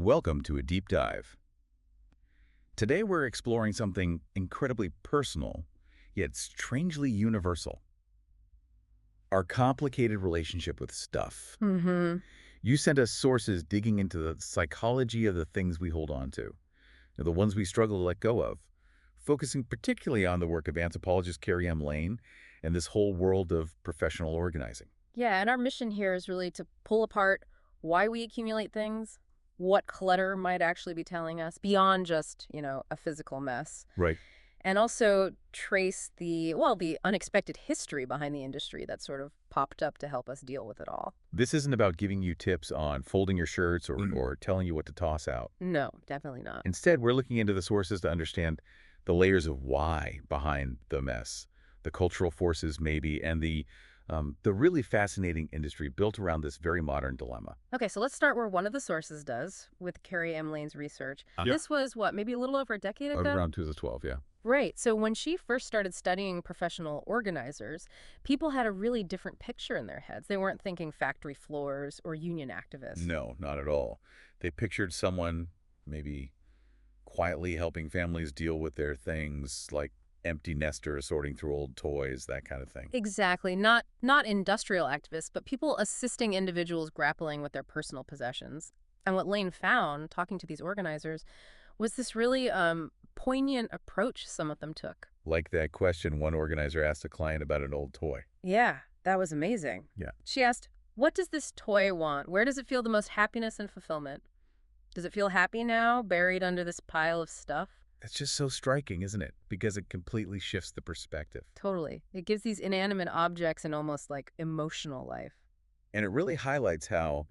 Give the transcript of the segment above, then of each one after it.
Welcome to a deep dive. Today we're exploring something incredibly personal, yet strangely universal. Our complicated relationship with stuff. Mm-hmm. You sent us sources digging into the psychology of the things we hold on to, the ones we struggle to let go of, focusing particularly on the work of anthropologist Carrie M. Lane and this whole world of professional organizing. Yeah, and our mission here is really to pull apart why we accumulate things, what clutter might actually be telling us beyond just, a physical mess, Right. and also trace the unexpected history behind the industry that sort of popped up to help us deal with it all. This isn't about giving you tips on folding your shirts or telling you what to toss out. No, definitely not. Instead, we're looking into the sources to understand the layers of why behind the mess, the cultural forces maybe, and the really fascinating industry built around this very modern dilemma. Okay, so let's start where one of the sources does with Carrie M. Lane's research. Yeah. This was, what, maybe a little over a decade ago? Around 2012, yeah. Right. So when she first started studying professional organizers, people had a really different picture in their heads. They weren't thinking factory floors or union activists. No, not at all. They pictured someone maybe quietly helping families deal with their things, like empty nesters sorting through old toys, that kind of thing. Exactly. Not industrial activists, but people assisting individuals grappling with their personal possessions. And what Lane found, talking to these organizers, was this really poignant approach some of them took. Like that question one organizer asked a client about an old toy. Yeah, that was amazing. Yeah. She asked, "What does this toy want? Where does it feel the most happiness and fulfillment? Does it feel happy now, buried under this pile of stuff?" It's just so striking, isn't it? Because it completely shifts the perspective. Totally. It gives these inanimate objects an almost like emotional life. And it really highlights how,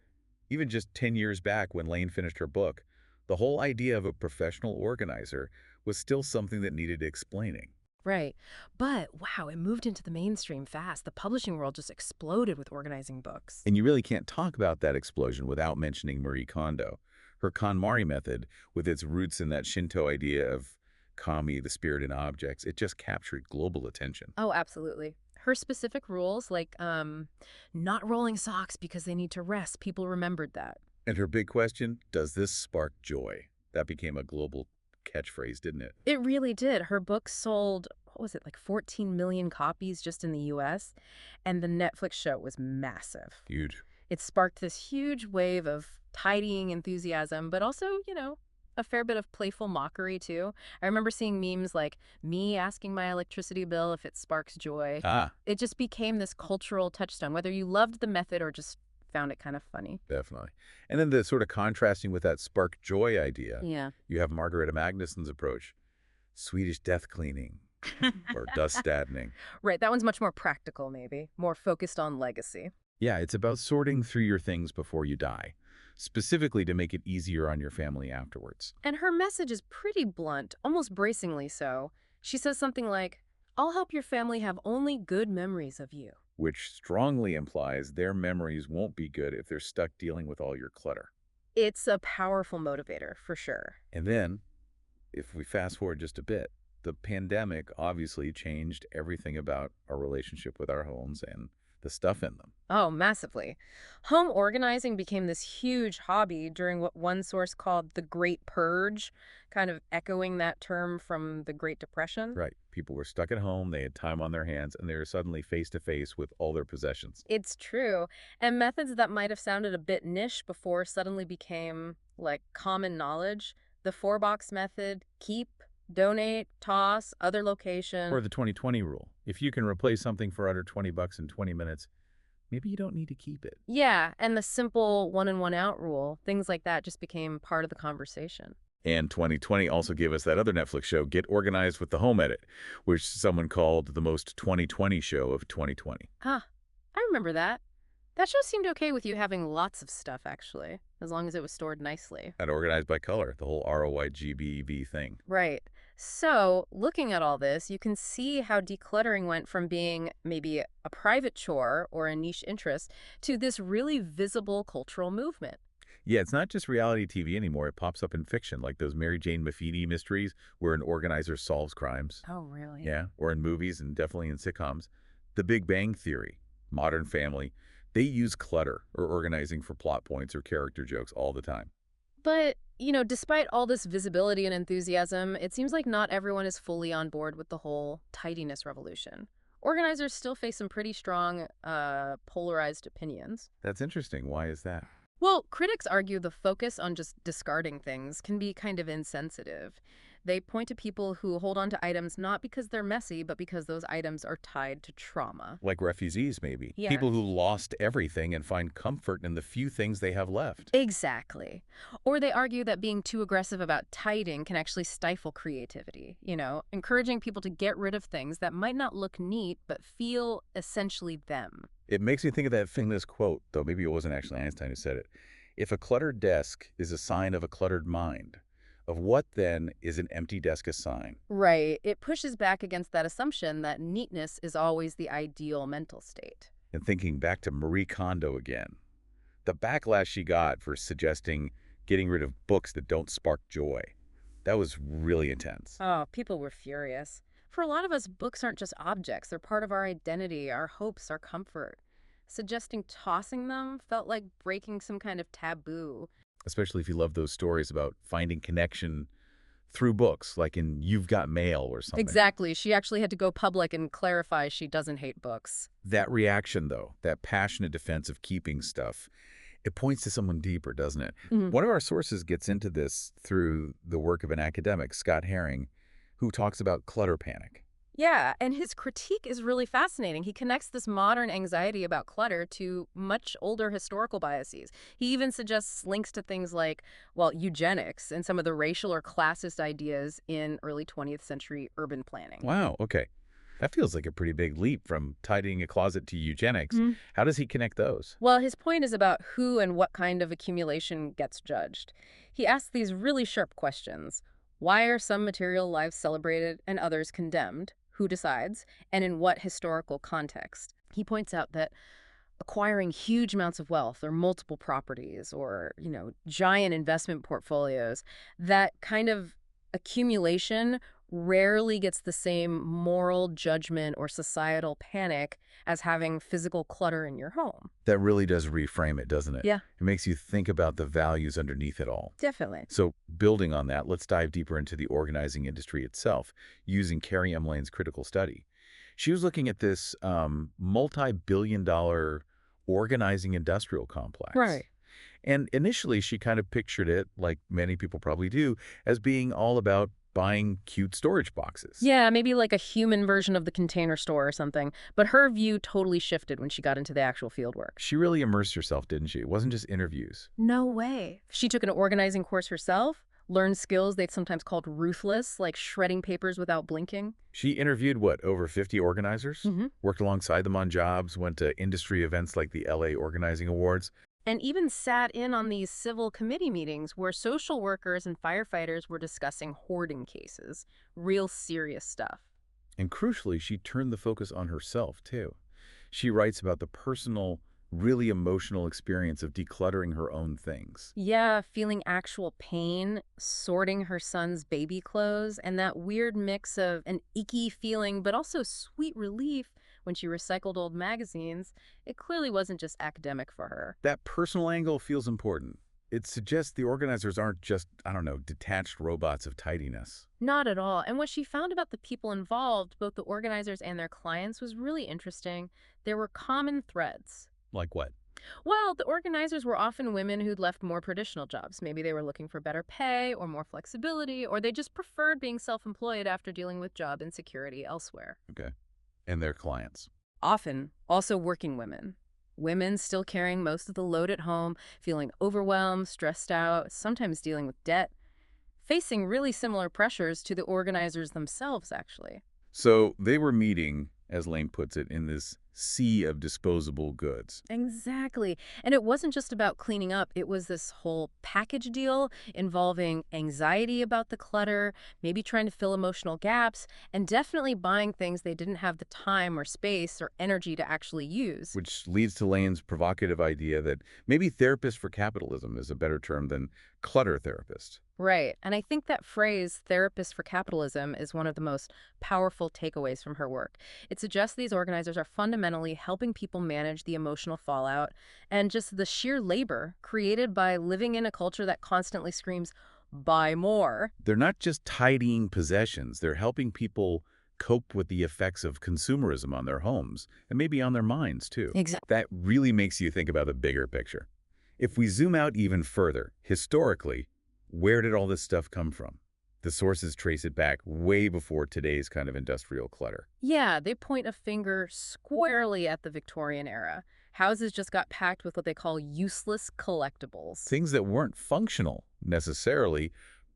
even just 10 years back when Lane finished her book, the whole idea of a professional organizer was still something that needed explaining. Right. But wow, it moved into the mainstream fast. The publishing world just exploded with organizing books. And you really can't talk about that explosion without mentioning Marie Kondo. Her KonMari method, with its roots in that Shinto idea of kami, the spirit in objects, it just captured global attention. Oh, absolutely. Her specific rules, like not rolling socks because they need to rest, people remembered that. And her big question, does this spark joy? That became a global catchphrase, didn't it? It really did. Her book sold, what was it, like 14 million copies just in the US, and the Netflix show was massive. Huge. It sparked this huge wave of tidying enthusiasm, but also, a fair bit of playful mockery, too. I remember seeing memes like me asking my electricity bill if it sparks joy. Ah, It just became this cultural touchstone, whether you loved the method or just found it kind of funny. definitely. And then the sort of contrasting with that spark joy idea, Yeah. you have Margareta Magnusson's approach, Swedish death cleaning or döstädning. Right, that one's much more practical, maybe, more focused on legacy. Yeah, it's about sorting through your things before you die, specifically to make it easier on your family afterwards. And her message is pretty blunt, almost bracingly so. She says something like, "I'll help your family have only good memories of you." Which strongly implies their memories won't be good if they're stuck dealing with all your clutter. It's a powerful motivator, for sure. And then, if we fast forward just a bit, the pandemic obviously changed everything about our relationship with our homes and the stuff in them. Oh, massively. Home organizing became this huge hobby during what one source called the Great Purge, kind of echoing that term from the Great Depression. Right. People were stuck at home, they had time on their hands, and they were suddenly face to face with all their possessions. It's true. And methods that might have sounded a bit niche before suddenly became like common knowledge. The four-box method: keep, donate, toss, other location. Or the 2020 rule. If you can replace something for under $20 in 20 minutes, maybe you don't need to keep it. Yeah, and the simple one in, one out rule, things like that just became part of the conversation. And 2020 also gave us that other Netflix show, Get Organized with the Home Edit, which someone called the most 2020 show of 2020. Huh, I remember that. That show seemed okay with you having lots of stuff, actually, as long as it was stored nicely. And organized by color, the whole ROYGBV thing. Right. So, looking at all this, you can see how decluttering went from being maybe a private chore or a niche interest to this really visible cultural movement. Yeah, it's not just reality TV anymore. It pops up in fiction, like those Mary Jane Maffini mysteries where an organizer solves crimes. Oh, really? Yeah, or in movies and definitely in sitcoms. The Big Bang Theory, Modern Family, they use clutter or organizing for plot points or character jokes all the time. But, despite all this visibility and enthusiasm, it seems like not everyone is fully on board with the whole tidiness revolution. Organizers still face some pretty strong, polarized opinions. That's interesting. Why is that? Well, critics argue the focus on just discarding things can be kind of insensitive. They point to people who hold on to items not because they're messy, but because those items are tied to trauma. Like refugees, maybe. Yeah. People who lost everything and find comfort in the few things they have left. Exactly. Or they argue that being too aggressive about tidying can actually stifle creativity, encouraging people to get rid of things that might not look neat but feel essentially them. It makes me think of that famous quote, though maybe it wasn't actually Einstein who said it. If a cluttered desk is a sign of a cluttered mind, of what then is an empty desk a sign? Right. It pushes back against that assumption that neatness is always the ideal mental state. And thinking back to Marie Kondo again, the backlash she got for suggesting getting rid of books that don't spark joy, that was really intense. Oh, people were furious. For a lot of us, books aren't just objects. They're part of our identity, our hopes, our comfort. Suggesting tossing them felt like breaking some kind of taboo. Especially if you love those stories about finding connection through books, like in You've Got Mail or something. Exactly. She actually had to go public and clarify she doesn't hate books. That reaction, though, that passionate defense of keeping stuff, it points to someone deeper, doesn't it? Mhm. One of our sources gets into this through the work of an academic, Scott Herring, who talks about clutter panic. Yeah, and his critique is really fascinating. He connects this modern anxiety about clutter to much older historical biases. He even suggests links to things like, well, eugenics and some of the racial or classist ideas in early 20th century urban planning. Wow, okay. That feels like a pretty big leap from tidying a closet to eugenics. Mhm. How does he connect those? Well, his point is about who and what kind of accumulation gets judged. He asks these really sharp questions. Why are some material lives celebrated and others condemned? Who decides? And in what historical context? He points out that acquiring huge amounts of wealth or multiple properties or, giant investment portfolios, that kind of accumulation rarely gets the same moral judgment or societal panic as having physical clutter in your home. That really does reframe it, doesn't it? Yeah, It makes you think about the values underneath it all. definitely. So building on that, let's dive deeper into the organizing industry itself, using Carrie M. Lane's critical study. She was looking at this multi-billion-dollar organizing industrial complex. Right. And initially, she kind of pictured it, like many people probably do, as being all about buying cute storage boxes. Yeah, maybe like a human version of the Container Store or something. But her view totally shifted when she got into the actual field work. She really immersed herself, didn't she? It wasn't just interviews. No way. She took an organizing course herself, learned skills they'd sometimes called ruthless, like shredding papers without blinking. She interviewed, what, over 50 organizers? Mm-hmm. Worked alongside them on jobs, went to industry events like the LA Organizing Awards. And even sat in on these civil committee meetings where social workers and firefighters were discussing hoarding cases. Real serious stuff. And crucially, she turned the focus on herself, too. She writes about the personal, really emotional experience of decluttering her own things. Yeah, feeling actual pain, sorting her son's baby clothes, and that weird mix of an icky feeling but also sweet relief when she recycled old magazines. It clearly wasn't just academic for her. That personal angle feels important. It suggests the organizers aren't just, I don't know, detached robots of tidiness. Not at all. And what she found about the people involved, both the organizers and their clients, was really interesting. There were common threads. Like what? Well, the organizers were often women who'd left more traditional jobs. Maybe they were looking for better pay or more flexibility, or they just preferred being self-employed after dealing with job insecurity elsewhere. Okay. And their clients. Often, also working women. Women still carrying most of the load at home, feeling overwhelmed, stressed out, sometimes dealing with debt, facing really similar pressures to the organizers themselves, actually. So they were meeting, as Lane puts it, in this sea of disposable goods. Exactly. And it wasn't just about cleaning up. It was this whole package deal involving anxiety about the clutter, maybe trying to fill emotional gaps, and definitely buying things they didn't have the time or space or energy to actually use. Which leads to Lane's provocative idea that maybe therapist for capitalism is a better term than clutter therapist. Right. And I think that phrase, therapist for capitalism, is one of the most powerful takeaways from her work. It suggests these organizers are fundamentally helping people manage the emotional fallout and just the sheer labor created by living in a culture that constantly screams, buy more. They're not just tidying possessions, they're helping people cope with the effects of consumerism on their homes and maybe on their minds, too. Exactly. That really makes you think about the bigger picture. If we zoom out even further, historically, where did all this stuff come from? The sources trace it back way before today's kind of industrial clutter. Yeah, they point a finger squarely at the Victorian era. Houses just got packed with what they call useless collectibles. Things that weren't functional, necessarily,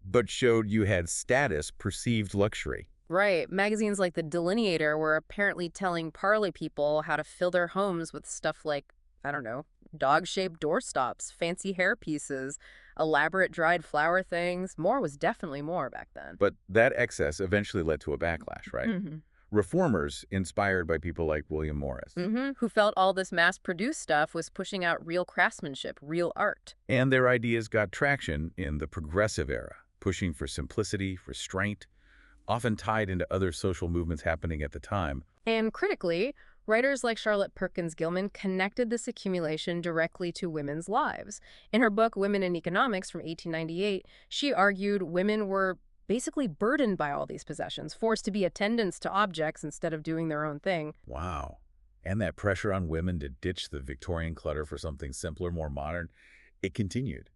but showed you had status, perceived luxury. Right. Magazines like The Delineator were apparently telling parlor people how to fill their homes with stuff like, I don't know, dog-shaped doorstops, fancy hair pieces, elaborate dried flower things. More was definitely more back then. But that excess eventually led to a backlash, right? Mm-hmm. Reformers, inspired by people like William Morris. Who felt all this mass-produced stuff was pushing out real craftsmanship, real art. And their ideas got traction in the progressive era, pushing for simplicity, restraint, often tied into other social movements happening at the time. And critically, writers like Charlotte Perkins Gilman connected this accumulation directly to women's lives. In her book, Women in Economics from 1898, she argued women were basically burdened by all these possessions, forced to be attendants to objects instead of doing their own thing. Wow. And that pressure on women to ditch the Victorian clutter for something simpler, more modern, it continued.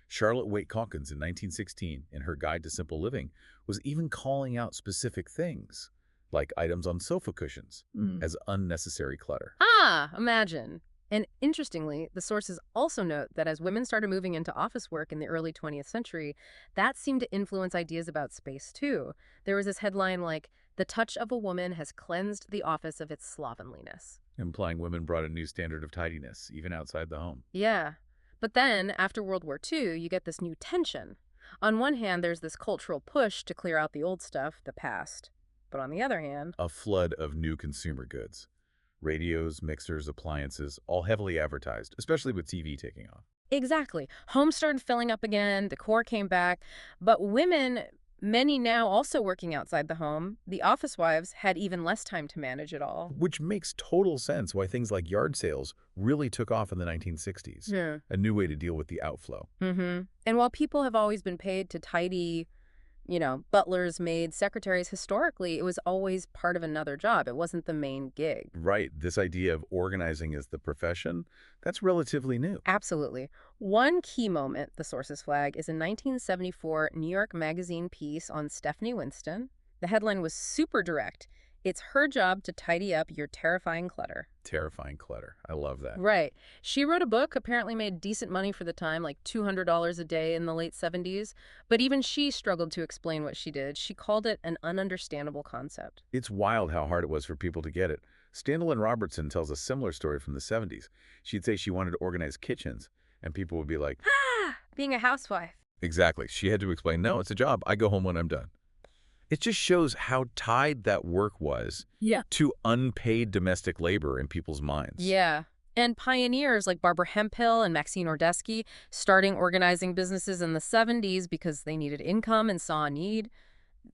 Charlotte Waite Calkins in 1916, in her Guide to Simple Living, was even calling out specific things, like items on sofa cushions, as unnecessary clutter. Ah, imagine. And interestingly, the sources also note that as women started moving into office work in the early 20th century, that seemed to influence ideas about space too. There was this headline like, "The touch of a woman has cleansed the office of its slovenliness." Implying women brought a new standard of tidiness, even outside the home. Yeah. But then, after World War II, you get this new tension. On one hand, there's this cultural push to clear out the old stuff, the past. But on the other hand, A flood of new consumer goods. Radios, mixers, appliances, all heavily advertised, especially with TV taking off. exactly. Homes started filling up again, decor came back, but women, many now also working outside the home, the office wives had even less time to manage it all. Which makes total sense why things like yard sales really took off in the 1960s. Yeah. A new way to deal with the outflow. And while people have always been paid to tidy, butlers, maids, secretaries, historically, it was always part of another job. It wasn't the main gig. Right, this idea of organizing as the profession, that's relatively new. Absolutely. One key moment, the sources flag, is a 1974 New York Magazine piece on Stephanie Winston. The headline was super direct. It's her job to tidy up your terrifying clutter. Terrifying clutter. I love that. Right. She wrote a book, apparently made decent money for the time, like $200 a day in the late 70s. But even she struggled to explain what she did. She called it an ununderstandable concept. It's wild how hard it was for people to get it. Standalyn Robertson tells a similar story from the 70s. She'd say she wanted to organize kitchens, and people would be like, Ah, being a housewife. exactly. She had to explain, no, it's a job. I go home when I'm done. It just shows how tied that work was to unpaid domestic labor in people's minds. Yeah. And pioneers like Barbara Hemphill and Maxine Ordesky starting organizing businesses in the 70s because they needed income and saw a need,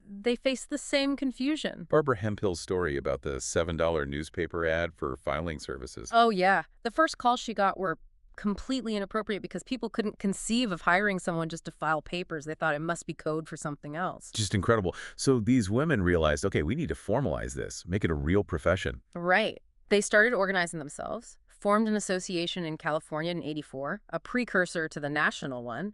they faced the same confusion. Barbara Hemphill's story about the $7 newspaper ad for filing services. Oh, yeah. The first calls she got were completely inappropriate because people couldn't conceive of hiring someone just to file papers. They thought it must be code for something else. Just incredible. So these women realized, okay, we need to formalize this, make it a real profession. Right. They started organizing themselves, formed an association in California in '84, a precursor to the national one.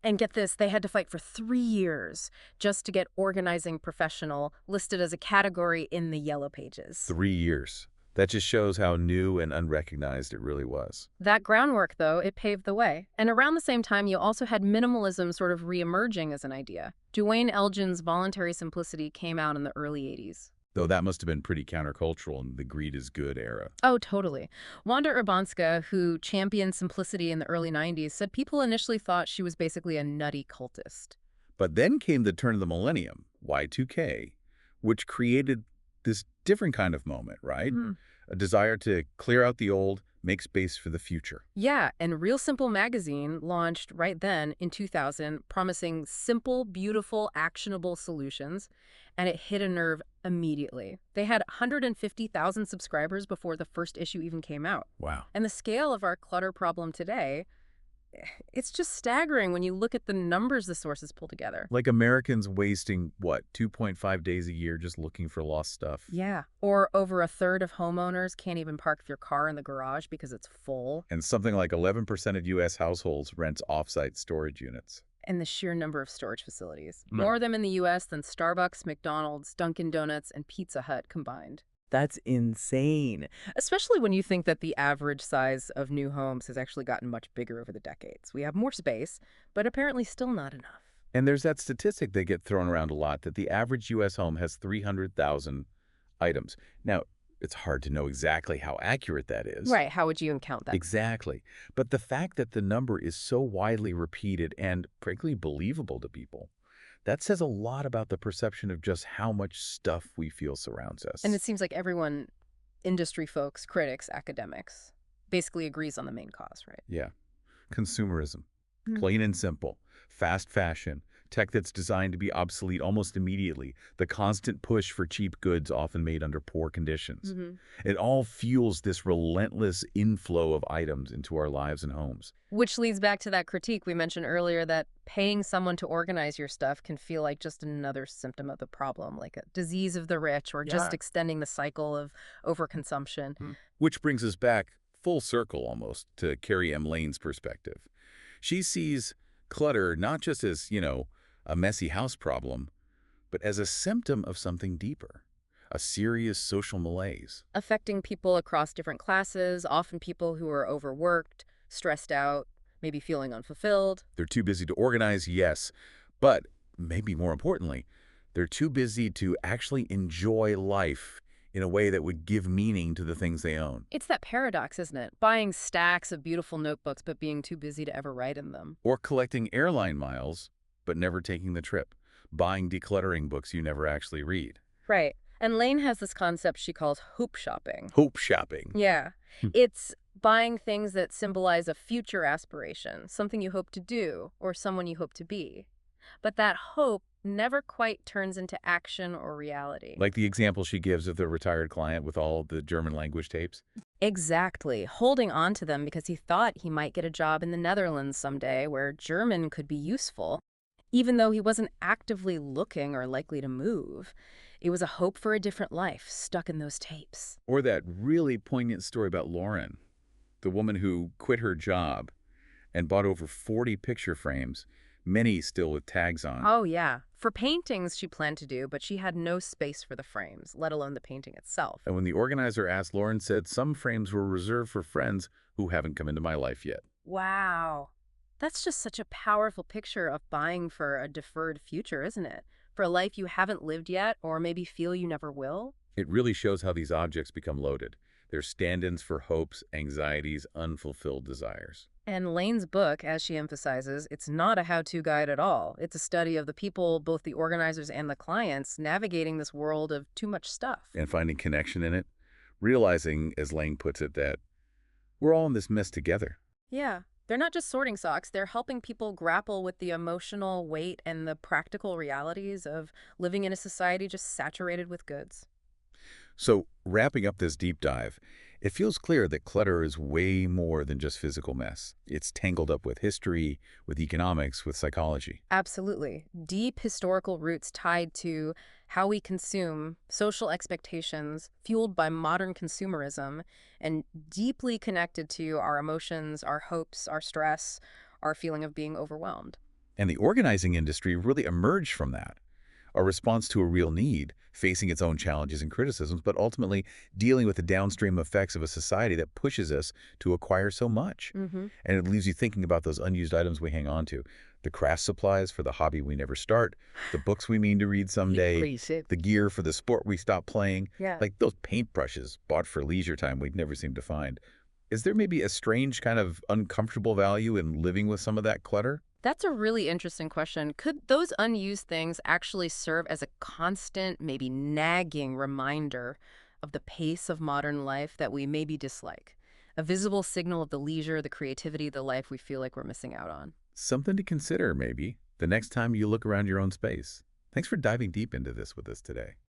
And get this, they had to fight for 3 years just to get organizing professional listed as a category in the Yellow Pages. 3 years. That just shows how new and unrecognized it really was. That groundwork, though, it paved the way. And around the same time, you also had minimalism sort of re-emerging as an idea. Duane Elgin's voluntary simplicity came out in the early '80s. Though that must have been pretty countercultural in the greed is good era. Oh, totally. Wanda Urbanska, who championed simplicity in the early '90s, said people initially thought she was basically a nutty cultist. But then came the turn of the millennium, Y2K, which created this different kind of moment, right? A desire to clear out the old, make space for the future. Yeah, and Real Simple magazine launched right then in 2000, promising simple, beautiful, actionable solutions, and it hit a nerve immediately. They had 150,000 subscribers before the first issue even came out. Wow. And the scale of our clutter problem today, it's just staggering when you look at the numbers the sources pull together. Like Americans wasting, what, 2.5 days a year just looking for lost stuff. Yeah. Or over a third of homeowners can't even park their car in the garage because it's full. And something like 11% of U.S. households rents off-site storage units. And the sheer number of storage facilities. Right. More of them in the U.S. than Starbucks, McDonald's, Dunkin' Donuts, and Pizza Hut combined. That's insane. Especially when you think that the average size of new homes has actually gotten much bigger over the decades. We have more space, but apparently still not enough. And there's that statistic that gets thrown around a lot that the average U.S. home has 300,000 items. Now, it's hard to know exactly how accurate that is. Right. How would you count that? Exactly. But the fact that the number is so widely repeated and, frankly, believable to people, that says a lot about the perception of just how much stuff we feel surrounds us. And it seems like everyone, industry folks, critics, academics, basically agrees on the main cause, right? Yeah. Consumerism. Plain and simple. Fast fashion. Tech that's designed to be obsolete almost immediately. The constant push for cheap goods often made under poor conditions. It all fuels this relentless inflow of items into our lives and homes. Which leads back to that critique we mentioned earlier that paying someone to organize your stuff can feel like just another symptom of the problem, like a disease of the rich or just extending the cycle of overconsumption. Which brings us back full circle almost to Carrie M. Lane's perspective. She sees clutter not just as, a messy house problem, but as a symptom of something deeper, a serious social malaise. Affecting people across different classes, often people who are overworked, stressed out, maybe feeling unfulfilled. They're too busy to organize, yes, but maybe more importantly, they're too busy to actually enjoy life in a way that would give meaning to the things they own. It's that paradox, isn't it? Buying stacks of beautiful notebooks but being too busy to ever write in them. Or collecting airline miles, but never taking the trip. Buying decluttering books you never actually read. Right. And Lane has this concept she calls hope shopping. Hope shopping. Yeah. It's buying things that symbolize a future aspiration, something you hope to do, or someone you hope to be. But that hope never quite turns into action or reality. Like the example she gives of the retired client with all the German language tapes. Exactly. Holding on to them because he thought he might get a job in the Netherlands someday where German could be useful, even though he wasn't actively looking or likely to move. It was a hope for a different life stuck in those tapes. Or that really poignant story about Lauren, the woman who quit her job and bought over 40 picture frames, many still with tags on. Oh, yeah. For paintings she planned to do, but she had no space for the frames, let alone the painting itself. And when the organizer asked, Lauren said some frames were reserved for friends who haven't come into my life yet. Wow. That's just such a powerful picture of buying for a deferred future, isn't it? For a life you haven't lived yet, or maybe feel you never will. It really shows how these objects become loaded. They're stand-ins for hopes, anxieties, unfulfilled desires. And Lane's book, as she emphasizes, it's not a how-to guide at all. It's a study of the people, both the organizers and the clients, navigating this world of too much stuff. And finding connection in it. Realizing, as Lane puts it, that we're all in this mess together. Yeah. They're not just sorting socks, they're helping people grapple with the emotional weight and the practical realities of living in a society just saturated with goods. So, wrapping up this deep dive, it feels clear that clutter is way more than just physical mess. It's tangled up with history, with economics, with psychology. Absolutely. Deep historical roots tied to how we consume, social expectations, fueled by modern consumerism, and deeply connected to our emotions, our hopes, our stress, our feeling of being overwhelmed. And the organizing industry really emerged from that. A response to a real need, facing its own challenges and criticisms, but ultimately dealing with the downstream effects of a society that pushes us to acquire so much. And it leaves you thinking about those unused items we hang on to. The craft supplies for the hobby we never start, the books we mean to read someday, the gear for the sport we stop playing, like those paintbrushes bought for leisure time we'd never seem to find. Is there maybe a strange kind of uncomfortable value in living with some of that clutter? That's a really interesting question. Could those unused things actually serve as a constant, maybe nagging reminder of the pace of modern life that we maybe dislike? a visible signal of the leisure, the creativity, the life we feel like we're missing out on. Something to consider, maybe, the next time you look around your own space. Thanks for diving deep into this with us today.